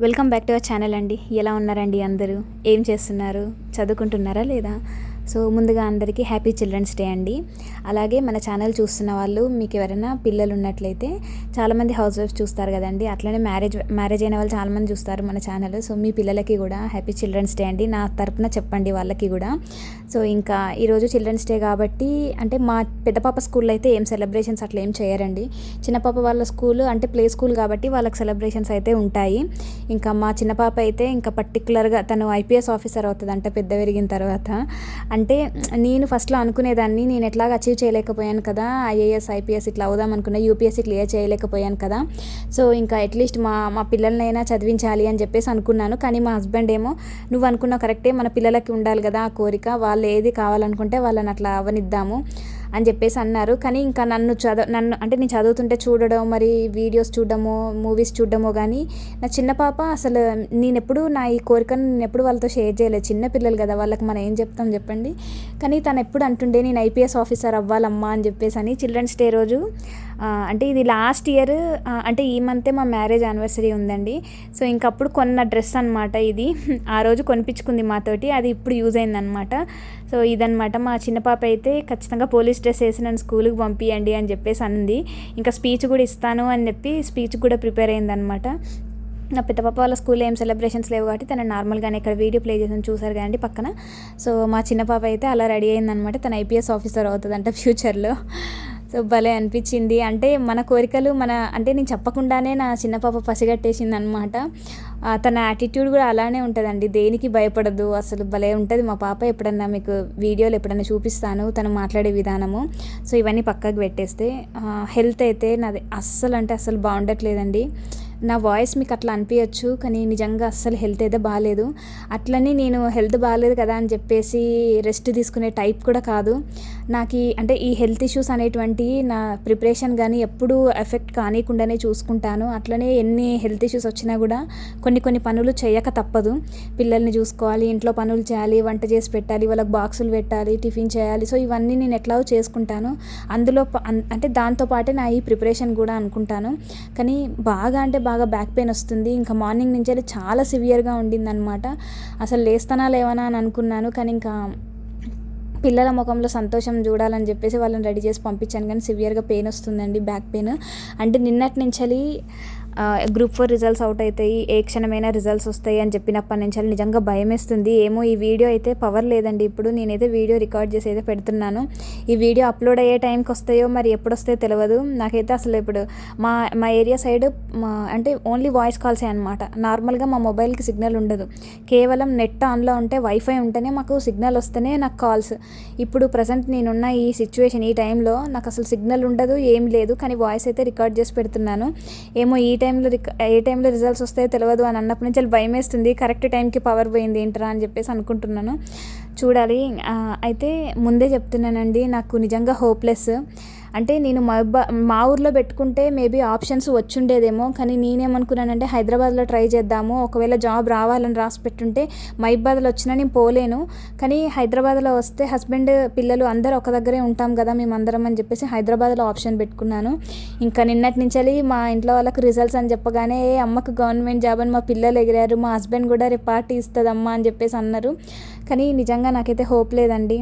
Welcome back to our channel అండి. ఎలా ఉన్నారండి అందరూ? ఏం చేస్తున్నారు? చదువుకుంటున్నారా లేదా? సో ముందుగా అందరికీ హ్యాపీ చిల్డ్రన్స్ డే అండి. అలాగే మన ఛానల్ చూస్తున్న వాళ్ళు మీకు ఎవరైనా పిల్లలు ఉన్నట్లయితే చాలామంది హౌస్ వైఫ్స్ చూస్తారు కదండి, అట్లనే మ్యారేజ్ అయిన వాళ్ళు చాలామంది చూస్తారు మన ఛానల్. సో మీ పిల్లలకి కూడా హ్యాపీ చిల్డ్రన్స్ డే అండి, నా తరపున చెప్పండి వాళ్ళకి కూడా. సో ఇంకా ఈరోజు చిల్డ్రన్స్ డే కాబట్టి అంటే మా పెద్ద పాప స్కూల్లో అయితే ఏం సెలబ్రేషన్స్ అట్లా ఏం చేయరండి. చిన్న పాప వాళ్ళ స్కూల్ అంటే ప్లే స్కూల్ కాబట్టి వాళ్ళకి సెలబ్రేషన్స్ అయితే ఉంటాయి. ఇంకా మా చిన్న పాప అయితే ఇంకా పర్టికులర్గా తను ఐపీఎస్ ఆఫీసర్ అవుతుంది అంటే పెద్ద పెరిగిన తర్వాత. అంటే నేను ఫస్ట్లో అనుకునేదాన్ని నేను ఎట్లాగ అచీవ్ చేయలేకపోయాను కదా, ఐఏఎస్ ఐపీఎస్ ఇట్లా అవుదాం అనుకున్నా, యూపీఎస్సీ క్లియర్ చేయలేకపోయాను కదా. సో ఇంకా అట్లీస్ట్ మా పిల్లలనైనా చదివించాలి అని చెప్పేసి అనుకున్నాను. కానీ మా హస్బెండ్ ఏమో నువ్వు అనుకున్నావు కరెక్టే, మన పిల్లలకి ఉండాలి కదా ఆ కోరిక, వాళ్ళు ఏది కావాలనుకుంటే వాళ్ళని అట్లా అవనిద్దాము అని చెప్పేసి అన్నారు. కానీ ఇంకా నన్ను అంటే నేను చదువుతుంటే చూడడం, మరి వీడియోస్ చూడడమో మూవీస్ చూడడమో కానీ నా చిన్న పాప అసలు నేనెప్పుడు నా ఈ కోరికను నేను ఎప్పుడు వాళ్ళతో షేర్ చేయలేదు. చిన్న పిల్లలు కదా, వాళ్ళకి మనం ఏం చెప్తాం చెప్పండి. కానీ తను ఎప్పుడు అంటుండే నేను ఐపీఎస్ ఆఫీసర్ అవ్వాలమ్మా అని చెప్పేసి అని. చిల్డ్రన్స్ డే రోజు అంటే ఇది లాస్ట్ ఇయర్ అంటే ఈ మంతే మా మ్యారేజ్ యానివర్సరీ ఉందండి. సో ఇంకప్పుడు కొన్న డ్రెస్ అనమాట ఇది, ఆ రోజు కొనిపించుకుంది మాతోటి, అది ఇప్పుడు యూజ్ అయిందనమాట. సో ఇదనమాట మా చిన్న పాప అయితే ఖచ్చితంగా పోలీస్ డ్రెస్ వేసి నన్ను స్కూల్కి పంపియండి అని చెప్పేసి అంది. ఇంకా స్పీచ్ కూడా ఇస్తాను అని చెప్పి స్పీచ్ కూడా ప్రిపేర్ అయిందనమాట. నా పెద్ద పాప వాళ్ళ స్కూల్లో ఏం సెలబ్రేషన్స్ లేవు కాబట్టి తను నార్మల్గానే ఇక్కడ వీడియో ప్లే చేసి చూసారు కదండి పక్కన. సో మా చిన్న పాప అయితే అలా రెడీ అయిందనమాట. తను ఐపీఎస్ ఆఫీసర్ అవుతుందంట ఫ్యూచర్లో. సో భలే అనిపించింది. అంటే మన కోరికలు అంటే నేను చెప్పకుండానే నా చిన్న పాప పసిగట్టేసింది అనమాట. తన యాటిట్యూడ్ కూడా అలానే ఉంటుందండి, దేనికి భయపడదు అసలు, భలే ఉంటుంది మా పాప. ఎప్పుడన్నా మీకు వీడియోలు ఎప్పుడన్నా చూపిస్తాను తను మాట్లాడే విధానము. సో ఇవన్నీ పక్కకు పెట్టేస్తే హెల్త్ అయితే నాది అస్సలు అంటే అస్సలు బాగుండట్లేదండి. నా వాయిస్ మీకు అట్లా అనిపించచ్చు, కానీ నిజంగా అస్సలు హెల్త్ అయితే బాగాలేదు. అట్లని నేను హెల్త్ బాగాలేదు కదా అని చెప్పేసి రెస్ట్ తీసుకునే టైప్ కూడా కాదు. నాకు అంటే ఈ హెల్త్ ఇష్యూస్ అనేటువంటి నా ప్రిపరేషన్ కానీ ఎప్పుడూ ఎఫెక్ట్ కానికుండానే చూసుకుంటాను. అట్లనే ఎన్ని హెల్త్ ఇష్యూస్ వచ్చినా కూడా కొన్ని పనులు చేయక తప్పదు. పిల్లల్ని చూసుకోవాలి, ఇంట్లో పనులు చేయాలి, వంట చేసి పెట్టాలి, వాళ్ళకి బాక్సులు పెట్టాలి, టిఫిన్ చేయాలి. సో ఇవన్నీ నేను ఎట్లాగో చేసుకుంటాను. అందులో అంటే దాంతోపాటే నా ఈ ప్రిపరేషన్ కూడా అనుకుంటాను. కానీ బాగా బ్యాక్ పెయిన్ వస్తుంది. ఇంకా మార్నింగ్ నుంచి అది చాలా సివియర్గా ఉండిందనమాట. అసలు లేస్తానా లేవనా అని అనుకున్నాను. కానీ ఇంకా పిల్లల ముఖంలో సంతోషం చూడాలని చెప్పేసి వాళ్ళని రెడీ చేసి పంపించాను. కానీ సివియర్గా పెయిన్ వస్తుందండి, బ్యాక్ పెయిన్. అంటే నిన్నటి నుంచి గ్రూప్ 4 రిజల్ట్స్ అవుట్ అవుతాయి, ఏ క్షణమైనా రిజల్ట్స్ వస్తాయి అని చెప్పినప్పటి నుంచి నిజంగా భయం వేస్తుంది. ఏమో ఈ వీడియో అయితే పవర్ లేదండి. ఇప్పుడు నేనైతే వీడియో రికార్డ్ చేసి అయితే పెడుతున్నాను. ఈ వీడియో అప్లోడ్ అయ్యే టైంకి వస్తాయో మరి ఎప్పుడు వస్తాయో తెలియదు నాకైతే. అసలు ఇప్పుడు మా ఏరియా సైడ్ అంటే ఓన్లీ వాయిస్ కాల్సే అనమాట. నార్మల్గా మా మొబైల్కి సిగ్నల్ ఉండదు. కేవలం నెట్ ఆన్లో ఉంటే, వైఫై ఉంటేనే మాకు సిగ్నల్ వస్తేనే నాకు కాల్స్. ఇప్పుడు ప్రజెంట్ నేనున్న ఈ సిచ్యువేషన్, ఈ టైంలో నాకు అసలు సిగ్నల్ ఉండదు, ఏం లేదు. కానీ వాయిస్ అయితే రికార్డ్ చేసి పెడుతున్నాను. ఏమో ఏ టైంలో రిజల్ట్స్ వస్తాయో తెలియదు అని అన్నప్పటి నుంచి భయం వేస్తుంది. కరెక్ట్ టైంకి పవర్ పోయింది ఏంట్రా అని చెప్పేసి అనుకుంటున్నాను. చూడాలి. అయితే ముందే చెప్తున్నానండి, నాకు నిజంగా హోప్లెస్. అంటే నేను మా ఊర్లో పెట్టుకుంటే మేబీ ఆప్షన్స్ వచ్చుండేదేమో. కానీ నేనేమనుకున్నానంటే హైదరాబాద్లో ట్రై చేద్దాము, ఒకవేళ జాబ్ రావాలని రాసి పెట్టుంటే మహబూబాబాద్లో వచ్చినా నేను పోలేను. కానీ హైదరాబాద్లో వస్తే హస్బెండ్ పిల్లలు అందరూ ఒక దగ్గరే ఉంటాం కదా మేమందరం అని చెప్పేసి హైదరాబాద్లో ఆప్షన్ పెట్టుకున్నాను. ఇంకా నిన్నటి నుంచి మా ఇంట్లో వాళ్ళకి రిజల్ట్స్ అని చెప్పగానే అమ్మకు గవర్నమెంట్ జాబ్ అని మా పిల్లలు ఎగిరారు. మా హస్బెండ్ కూడా రేపు పార్టీ ఇస్తుందమ్మా అని చెప్పేసి అన్నారు. కానీ నిజంగా నాకైతే హోప్ లేదండి.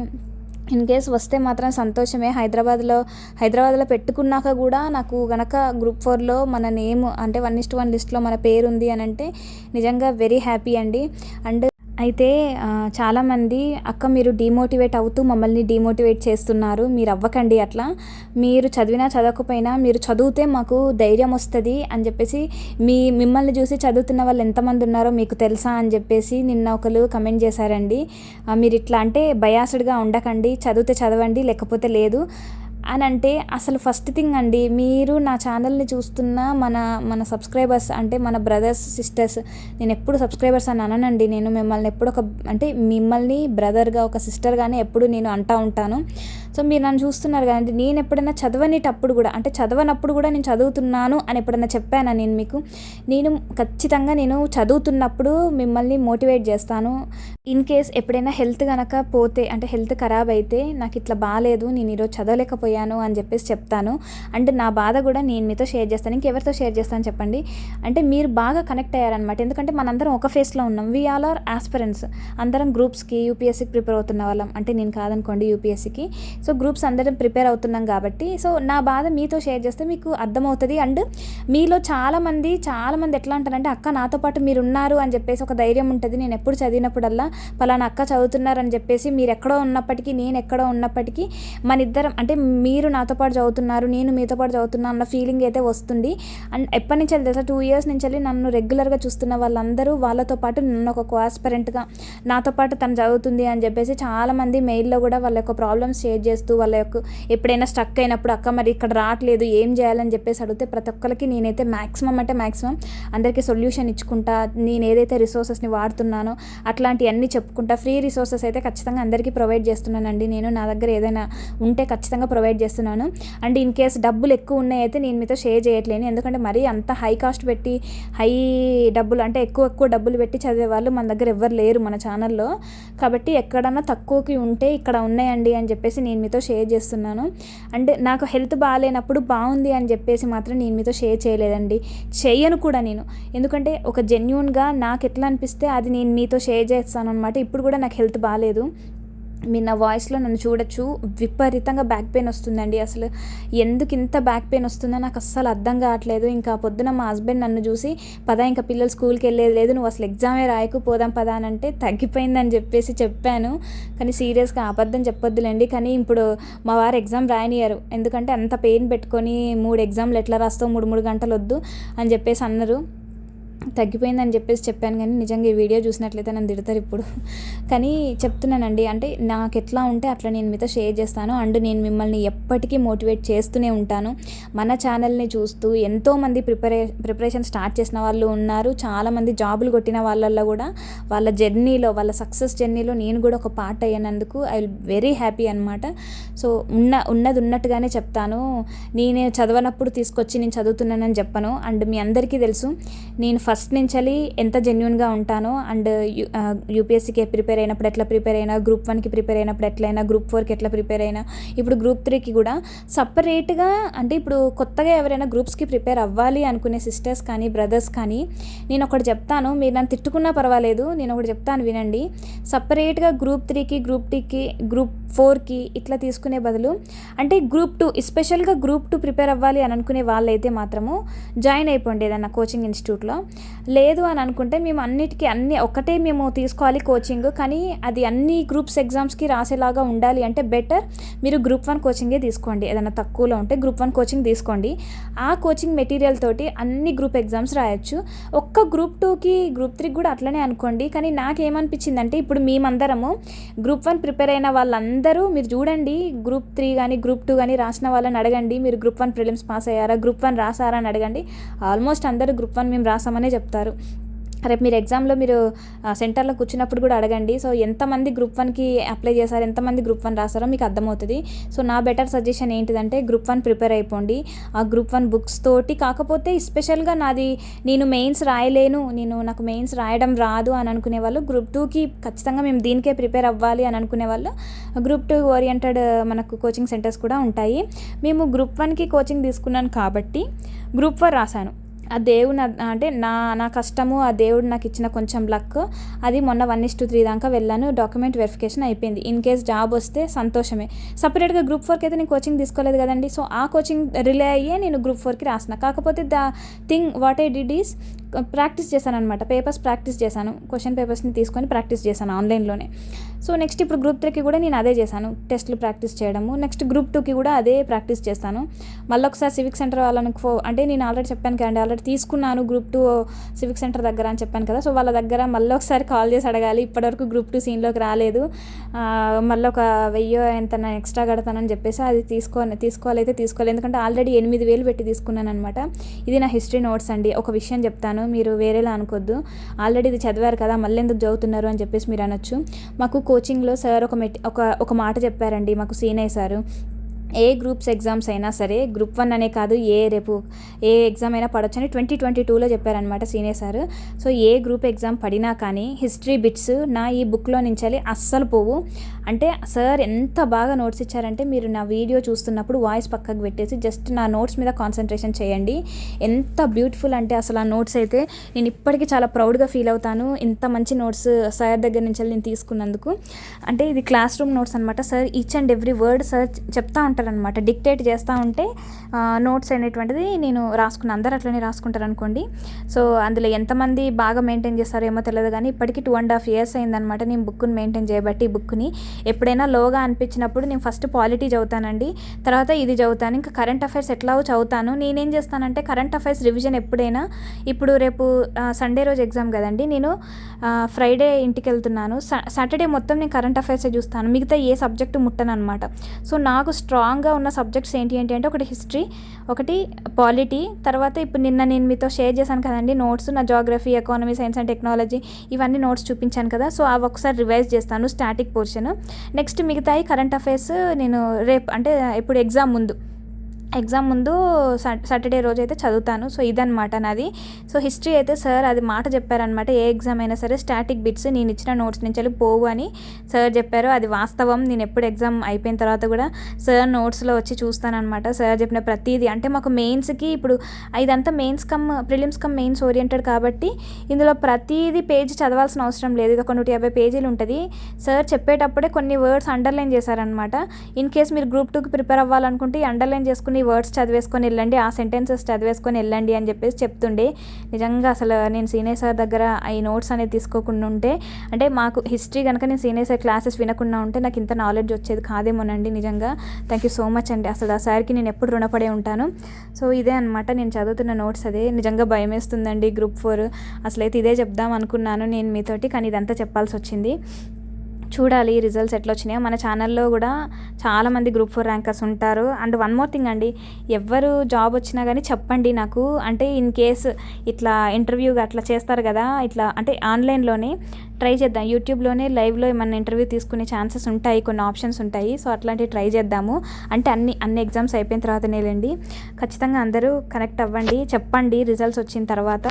ఇన్ కేస్ వస్తే మాత్రం సంతోషమే. హైదరాబాద్లో పెట్టుకున్నాక కూడా నాకు గనక గ్రూప్ 4లో మన నేమ్ అంటే 1:1 లిస్ట్లో మన పేరు ఉంది అని అంటే నిజంగా వెరీ హ్యాపీ అండి. అండ్ అయితే చాలామంది అక్క మీరు డీమోటివేట్ అవుతూ మమ్మల్ని డీమోటివేట్ చేస్తున్నారు, మీరు అవ్వకండి అట్లా, మీరు చదివినా చదవకపోయినా మీరు చదివితే మాకు ధైర్యం వస్తుంది అని చెప్పేసి మిమ్మల్ని చూసి చదువుతున్న వాళ్ళు ఎంతమంది ఉన్నారో మీకు తెలుసా అని చెప్పేసి నిన్న ఒకరు కమెంట్ చేశారండి. మీరు ఇట్లా అంటే బయాస్డ్గా ఉండకండి, చదివితే చదవండి లేకపోతే లేదు అని అంటే. అసలు ఫస్ట్ థింగ్ అండి, మీరు నా ఛానల్ని చూస్తున్న మన సబ్స్క్రైబర్స్ అంటే మన బ్రదర్స్ సిస్టర్స్, నేను ఎప్పుడు సబ్స్క్రైబర్స్ అని అననండి. నేను మిమ్మల్ని ఎప్పుడు అంటే మిమ్మల్ని బ్రదర్గా ఒక సిస్టర్గానే ఎప్పుడు నేను అంటూ ఉంటాను. సో మీరు నన్ను చూస్తున్నారు కదండి, నేను ఎప్పుడైనా చదవనప్పుడు కూడా అంటే చదవనప్పుడు కూడా నేను చదువుతున్నాను అని ఎప్పుడైనా చెప్పానా నేను మీకు? నేను ఖచ్చితంగా నేను చదువుతున్నప్పుడు మిమ్మల్ని మోటివేట్ చేస్తాను. ఇన్ కేస్ ఎప్పుడైనా హెల్త్ కనుక పోతే అంటే హెల్త్ ఖరాబ్ అయితే నాకు ఇట్లా బాగాలేదు, నేను ఈరోజు చదవలేకపోయాను అయ్యాను అని చెప్పేసి చెప్తాను. అండ్ నా బాధ కూడా నేను మీతో షేర్ చేస్తాను. ఇంకెవరితో షేర్ చేస్తాను చెప్పండి? అంటే మీరు బాగా కనెక్ట్ అయ్యారనమాట. ఎందుకంటే మనందరం ఒక ఫేస్లో ఉన్నాం. We all are aspirants. అందరం గ్రూప్స్కి, యూపీఎస్సీకి ప్రిపేర్ అవుతున్న వాళ్ళం. అంటే నేను కాదనుకోండి యూపీఎస్సీకి. సో గ్రూప్స్ అందరం ప్రిపేర్ అవుతున్నాం కాబట్టి సో నా బాధ మీతో షేర్ చేస్తే మీకు అర్థమవుతుంది. అండ్ మీలో చాలామంది ఎట్లా అంటారంటే అక్క నాతో పాటు మీరు ఉన్నారు అని చెప్పేసి ఒక ధైర్యం ఉంటుంది. నేను ఎప్పుడు చదివినప్పుడల్లా పలానా అక్క చదువుతున్నారని చెప్పేసి మీరు ఎక్కడో ఉన్నప్పటికీ నేను ఎక్కడో ఉన్నప్పటికీ మన ఇద్దరం అంటే మీరు నాతో పాటు చదువుతున్నారు, నేను మీతో పాటు చదువుతున్నా అన్న ఫీలింగ్ అయితే వస్తుంది. అండ్ ఎప్పటి నుంచి తెలుసా 2 years నుంచి నన్ను రెగ్యులర్గా చూస్తున్న వాళ్ళందరూ వాళ్ళతో పాటు నన్ను ఒక కోఆస్పరెంట్గా నాతో పాటు తను చదువుతుంది అని చెప్పేసి చాలామంది మెయిల్లో కూడా వాళ్ళ యొక్క ప్రాబ్లమ్స్ షేర్ చేస్తూ వాళ్ళ యొక్క ఎప్పుడైనా స్టక్ అయినప్పుడు అక్క మరి ఇక్కడ రావట్లేదు ఏం చేయాలని చెప్పేసి అడిగితే ప్రతి ఒక్కరికి నేనైతే మ్యాక్సిమం అందరికీ సొల్యూషన్ ఇచ్చుకుంటా. నేను ఏదైతే రిసోర్సెస్ని వాడుతున్నానో అట్లాంటివన్నీ చెప్పుకుంటా. ఫ్రీ రిసోర్సెస్ అయితే ఖచ్చితంగా అందరికీ ప్రొవైడ్ చేస్తున్నానండి. నేను నా దగ్గర ఏదైనా ఉంటే ఖచ్చితంగా ప్రొవైడ్ చేస్తున్నాను. అండ్ ఇన్ కేస్ డబ్బులు ఎక్కువ ఉన్నాయైతే నేను మీతో షేర్ చేయట్లేను. ఎందుకంటే మరీ అంత హై కాస్ట్ పెట్టి డబ్బులు అంటే ఎక్కువ డబ్బులు పెట్టి చదివే వాళ్ళు మన దగ్గర ఎవ్వరు లేరు మన ఛానల్లో. కాబట్టి ఎక్కడన్నా తక్కువకి ఉంటే ఇక్కడ ఉన్నాయండి అని చెప్పేసి నేను మీతో షేర్ చేస్తున్నాను. అండ్ నాకు హెల్త్ బాగాలేనప్పుడు బాగుంది అని చెప్పేసి మాత్రం నేను మీతో షేర్ చేయలేదండి, చేయను కూడా నేను. ఎందుకంటే ఒక జెన్యూన్గా నాకు ఎట్లా అనిపిస్తే అది నేను మీతో షేర్ చేస్తాను అనమాట. ఇప్పుడు కూడా నాకు హెల్త్ బాగాలేదు. మీరు నా వాయిస్లో నన్ను చూడొచ్చు, విపరీతంగా బ్యాక్ పెయిన్ వస్తుందండి. అసలు ఎందుకు ఇంత బ్యాక్ పెయిన్ వస్తుందో నాకు అస్సలు అర్థం కావట్లేదు. ఇంకా పొద్దున మా హస్బెండ్ నన్ను చూసి ఇంకా పిల్లలు స్కూల్కి వెళ్ళేది లేదు, నువ్వు అసలు ఎగ్జామే రాయకు పోదాం పదా అని అంటే తగ్గిపోయిందని చెప్పేసి చెప్పాను. కానీ సీరియస్గా అబద్ధం చెప్పొద్దులేండి. కానీ ఇప్పుడు మా వారు ఎగ్జామ్ రాయనియరు. ఎందుకంటే అంత పెయిన్ పెట్టుకొని 3 ఎగ్జామ్లు ఎట్లా రాస్తావు 3 గంటలు వద్దు అని చెప్పేసి అన్నారు. తగ్గిపోయిందని చెప్పేసి చెప్పాను. కానీ నిజంగా ఈ వీడియో చూసినట్లయితే నన్ను తిడతారు ఇప్పుడు. కానీ చెప్తున్నానండి, అంటే నాకు ఎట్లా ఉంటే అట్లా నేను మీతో షేర్ చేస్తాను. అండ్ నేను మిమ్మల్ని ఎప్పటికీ మోటివేట్ చేస్తూనే ఉంటాను. మన ఛానల్ని చూస్తూ ఎంతోమంది ప్రిపరేషన్ స్టార్ట్ చేసిన వాళ్ళు ఉన్నారు. చాలామంది జాబులు కొట్టిన వాళ్ళల్లో కూడా వాళ్ళ జర్నీలో, వాళ్ళ సక్సెస్ జర్నీలో నేను కూడా ఒక పార్ట్ అయ్యానందుకు ఐ విల్ వెరీ హ్యాపీ అనమాట. సో ఉన్నది ఉన్నట్టుగానే చెప్తాను. నేనే చదవనప్పుడు తీసుకొచ్చి నేను చదువుతున్నానని చెప్పను. అండ్ మీ అందరికీ తెలుసు నేను ఫస్ట్ నుంచి ఎంత జెన్యూన్గా ఉంటానో. అండ్ యూపీఎస్సీకి ప్రిపేర్ అయినప్పుడు ఎట్లా ప్రిపేర్ అయినా, గ్రూప్ 1కి ప్రిపేర్ అయినప్పుడు ఎట్లయినా, గ్రూప్ 4కి ఎట్లా ప్రిపేర్ అయినా, ఇప్పుడు గ్రూప్ 3కి కూడా సపరేట్గా. అంటే ఇప్పుడు కొత్తగా ఎవరైనా గ్రూప్స్కి ప్రిపేర్ అవ్వాలి అనుకునే సిస్టర్స్ కానీ బ్రదర్స్ కానీ నేను ఒకటి చెప్తాను, మీరు నన్ను తిట్టుకున్నా పర్వాలేదు, నేను ఒకటి చెప్తాను వినండి. సపరేట్గా గ్రూప్ 3కి, గ్రూప్ 2కి, గ్రూప్ 4కి ఇట్లా తీసుకునే బదులు అంటే గ్రూప్ 2 ఎస్పెషల్గా గ్రూప్ 2 ప్రిపేర్ అవ్వాలి అని అనుకునే వాళ్ళైతే మాత్రము జాయిన్ అయిపోండి ఏదన్నా కోచింగ్ ఇన్స్టిట్యూట్లో. లేదు అని అనుకుంటే మేము అన్ని ఒకటే మేము తీసుకోవాలి కోచింగ్, కానీ అది అన్ని గ్రూప్స్ ఎగ్జామ్స్కి రాసేలాగా ఉండాలి అంటే బెటర్ మీరు గ్రూప్ 1 కోచింగే తీసుకోండి. ఏదైనా తక్కువలో ఉంటే గ్రూప్ 1 కోచింగ్ తీసుకోండి. ఆ కోచింగ్ మెటీరియల్ తోటి అన్ని గ్రూప్ ఎగ్జామ్స్ రాయొచ్చు. ఒక్క గ్రూప్ 2కి, గ్రూప్ 3కి కూడా అట్లనే అనుకోండి. కానీ నాకేమనిపించిందంటే ఇప్పుడు మేమందరము గ్రూప్ 1 ప్రిపేర్ అయిన వాళ్ళందరూ మీరు చూడండి, గ్రూప్ 3 కానీ గ్రూప్ 2 కానీ రాసిన వాళ్ళని అడగండి, మీరు గ్రూప్ 1 ప్రిలిమ్స్ పాస్ అయ్యారా, గ్రూప్ 1 రాసారా అని అడగండి. ఆల్మోస్ట్ అందరూ గ్రూప్ 1 మేము రాసామనే చెప్తారు. రేపు మీరు ఎగ్జామ్లో మీరు సెంటర్లో కూర్చున్నప్పుడు కూడా అడగండి. సో ఎంతమంది గ్రూప్ 1కి అప్లై చేశారు, ఎంతమంది గ్రూప్ 1 రాస్తారో మీకు అర్థమవుతుంది. సో నా బెటర్ సజెషన్ ఏంటిదంటే గ్రూప్ 1 ప్రిపేర్ అయిపోండి ఆ గ్రూప్ 1 బుక్స్ తోటి. కాకపోతే స్పెషల్గా నేను మెయిన్స్ రాయలేను, నాకు మెయిన్స్ రాయడం రాదు అని అనుకునే వాళ్ళు, గ్రూప్ 2కి ఖచ్చితంగా మేము దీనికే ప్రిపేర్ అవ్వాలి అని అనుకునే వాళ్ళు గ్రూప్ 2 ఓరియంటెడ్ మనకు కోచింగ్ సెంటర్స్ కూడా ఉంటాయి. మేము గ్రూప్ 1కి కోచింగ్ తీసుకున్నాను కాబట్టి గ్రూప్ 4 రాశాను. ఆ దేవుడు అంటే నా కష్టము, ఆ దేవుడు నాకు ఇచ్చిన కొంచెం లక్, అది మొన్న 1:3 దాకా వెళ్ళాను. డాక్యుమెంట్ వెరిఫికేషన్ అయిపోయింది. ఇన్ కేస్ జాబ్ వస్తే సంతోషమే. సపరేట్గా గ్రూప్ 4కి అయితే నేను కోచింగ్ తీసుకోలేదు కదండి. సో ఆ కోచింగ్ రిలే అయ్యే నేను గ్రూప్ 4కి రాసిన. కాకపోతే the thing what I did is practice చేశాను అనమాట. పేపర్స్ ప్రాక్టీస్ చేశాను, క్వశ్చన్ పేపర్స్ని తీసుకొని ప్రాక్టీస్ చేశాను ఆన్లైన్లోనే. సో నెక్స్ట్ ఇప్పుడు గ్రూప్ 3కి కూడా నేను అదే చేశాను, టెస్ట్లు ప్రాక్టీస్ చేయడము. నెక్స్ట్ గ్రూప్ 2కి కూడా అదే ప్రాక్టీస్ చేస్తాను. మళ్ళీ ఒకసారి సివిక్ సెంటర్ వాళ్ళని అంటే నేను ఆల్రెడీ చెప్పాను కదండి, ఆల్రెడీ తీసుకున్నాను గ్రూప్ 2 సివిక్ సెంటర్ దగ్గర అని చెప్పాను కదా. సో వాళ్ళ దగ్గర మళ్ళీ ఒకసారి కాల్ చేసి అడగాలి. ఇప్పటివరకు గ్రూప్ 2 సీన్లోకి రాలేదు, మళ్ళీ ఒక 1000 ఎంత ఎక్స్ట్రా కడతానని చెప్పేసి అది తీసుకోవాలి. ఎందుకంటే ఆల్రెడీ 8,000 పెట్టి తీసుకున్నాను అనమాట. ఇది నా హిస్టరీ నోట్స్ అండి. ఒక విషయం చెప్తాను, మీరు వేరేలా అనుకోద్దు, ఆల్రెడీ ఇది చదివారు కదా మళ్ళీ ఎందుకు చదువుతున్నారు అని చెప్పేసి మీరు అనొచ్చు. మాకు కోచింగ్లో సార్ ఒక మాట చెప్పారండి, మాకు సీనయ్య సారు. ఏ గ్రూప్స్ ఎగ్జామ్స్ అయినా సరే, గ్రూప్ 1 అనే కాదు, రేపు ఏ ఎగ్జామ్ అయినా పడొచ్చని 2022లో చెప్పారనమాట సీనియర్ సార్. సో ఏ గ్రూప్ ఎగ్జామ్ పడినా కానీ హిస్టరీ బిట్స్ నా ఈ బుక్లో నుంచి అస్సలు పోవు. అంటే సార్ ఎంత బాగా నోట్స్ ఇచ్చారంటే మీరు నా వీడియో చూస్తున్నప్పుడు వాయిస్ పక్కకు పెట్టేసి జస్ట్ నా నోట్స్ మీద కాన్సన్ట్రేషన్ చేయండి. ఎంత బ్యూటిఫుల్ అంటే అసలు ఆ నోట్స్ అయితే నేను ఇప్పటికీ చాలా ప్రౌడ్గా ఫీల్ అవుతాను. ఇంత మంచి నోట్స్ సార్ దగ్గర నుంచి నేను తీసుకున్నందుకు. అంటే ఇది క్లాస్ రూమ్ నోట్స్ అనమాట. Sir each and every word sir చెప్తా ఉంటారనమాట, డిక్టేట్ చేస్తూ ఉంటే నోట్స్ అనేటువంటిది నేను రాసుకున్నాను. అందరూ అట్లనే రాసుకుంటారు అనుకోండి. సో అందులో ఎంతమంది బాగా మెయింటైన్ చేస్తారో ఏమో తెలియదు, కానీ ఇప్పటికీ 2.5 years అయిందనమాట నేను బుక్ని మెయింటైన్ చేయబట్టి. ఈ బుక్ని ఎప్పుడైనా లోగా అనిపించినప్పుడు నేను ఫస్ట్ పాలిటీ చదువుతానండి, తర్వాత ఇది చదువుతాను, ఇంకా కరెంట్ అఫైర్స్ ఎట్లాగో చదువుతాను. నేనేం చేస్తానంటే కరెంట్ అఫైర్స్ రివిజన్ ఎప్పుడైనా, ఇప్పుడు రేపు సండే రోజు ఎగ్జామ్ కదండి, నేను ఫ్రైడే ఇంటికి వెళ్తున్నాను, సాటర్డే మొత్తం నేను కరెంట్ అఫైర్సే చూస్తాను, మిగతా ఏ సబ్జెక్టు ముట్టను అనమాట. సో నాకు స్ట్రాంగ్గా ఉన్న సబ్జెక్ట్స్ ఏంటి అంటే ఒకటి హిస్టరీ, ఒకటి పాలిటీ, తర్వాత ఇప్పుడు నిన్న నేను మీతో షేర్ చేశాను కదండి నోట్స్, నా geography, economy, science and technology ఇవన్నీ నోట్స్ చూపించాను కదా. సో అవి ఒకసారి రివైజ్ చేస్తాను స్టాటిక్ పోర్షన్. నెక్స్ట్ మిగతాయి కరెంట్ అఫైర్స్ నేను రేపు అంటే ఇప్పుడు ఎగ్జామ్ ముందు సాటర్డే రోజు అయితే చదువుతాను. సో ఇదనమాట నాది. సో హిస్టరీ అయితే సార్ అది మాట చెప్పారనమాట, ఏ ఎగ్జామ్ అయినా సరే స్టాటిక్ బిట్స్ నేను ఇచ్చిన నోట్స్ నుంచి వెళ్ళి పోవు అని సార్ చెప్పారు. అది వాస్తవం. నేను ఎప్పుడు ఎగ్జామ్ అయిపోయిన తర్వాత కూడా సార్ నోట్స్లో వచ్చి చూస్తానమాట. సార్ చెప్పిన ప్రతిదీ, అంటే మాకు మెయిన్స్కి ఇప్పుడు ఇదంతా mains come prelims come mains oriented కాబట్టి ఇందులో ప్రతిదీ పేజీ చదవాల్సిన అవసరం లేదు. ఇది ఒక 150 పేజీలు ఉంటుంది. సార్ చెప్పేటప్పుడే కొన్ని వర్డ్స్ అండర్లైన్ చేశారనమాట. ఇన్ కేస్ మీరు గ్రూప్ 2కి ప్రిపేర్ అవ్వాలనుకుంటే అండర్లైన్ చేసుకుని వర్డ్స్ చదివేసుకొని వెళ్ళండి, ఆ సెంటెన్సెస్ చదివేసుకొని వెళ్ళండి అని చెప్పేసి చెప్తుండే. నిజంగా అసలు నేను సీనియర్ సార్ దగ్గర ఈ నోట్స్ అనేది తీసుకోకుండా ఉంటే, అంటే మాకు హిస్టరీ కనుక నేను సీనియర్ సార్ క్లాసెస్ వినకుండా ఉంటే నాకు ఇంత నాలెడ్జ్ వచ్చేది కాదేమోనండి. నిజంగా థ్యాంక్ యూ సో మచ్ అండి. అసలు ఆ సార్కి నేను ఎప్పుడు రుణపడే ఉంటాను. సో ఇదే అనమాట నేను చదువుతున్న నోట్స్. అదే నిజంగా భయం వేస్తుందండి గ్రూప్ 4. అసలైతే ఇదే చెప్దాం అనుకున్నాను నేను మీతోటి, కానీ ఇదంతా చెప్పాల్సి వచ్చింది. చూడాలి రిజల్ట్స్ ఎట్లా వచ్చినాయో. మన ఛానల్లో కూడా చాలామంది గ్రూప్ 4 ర్యాంకర్స్ ఉంటారు. అండ్ వన్ మోర్ థింగ్ అండి, ఎవరు జాబ్ వచ్చినా కానీ చెప్పండి నాకు. అంటే ఇన్ కేస్ ఇట్లా ఇంటర్వ్యూగా అట్లా చేస్తారు కదా, ఇట్లా అంటే ఆన్లైన్లోనే ట్రై చేద్దాం, యూట్యూబ్లోనే లైవ్లో ఏమన్నా ఇంటర్వ్యూ తీసుకునే ఛాన్సెస్ ఉంటాయి, కొన్ని ఆప్షన్స్ ఉంటాయి. సో అట్లాంటివి ట్రై చేద్దాము. అంటే అన్ని ఎగ్జామ్స్ అయిపోయిన తర్వాతనే లేండి. ఖచ్చితంగా అందరూ కనెక్ట్ అవ్వండి, చెప్పండి రిజల్ట్స్ వచ్చిన తర్వాత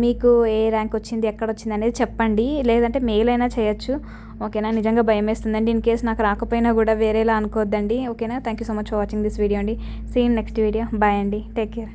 మీకు ఏ ర్యాంక్ వచ్చింది, ఎక్కడ వచ్చింది అనేది చెప్పండి. లేదంటే మెయిల్ అయినా చేయొచ్చు. ఓకేనా. నిజంగా భయం వేస్తుందండి. ఇన్ కేస్ నాకు రాకపోయినా కూడా వేరేలా అనుకోవద్దండి. ఓకేనా. Thank you so much for watching this video అండి. See in next video. Bye అండి. Take care.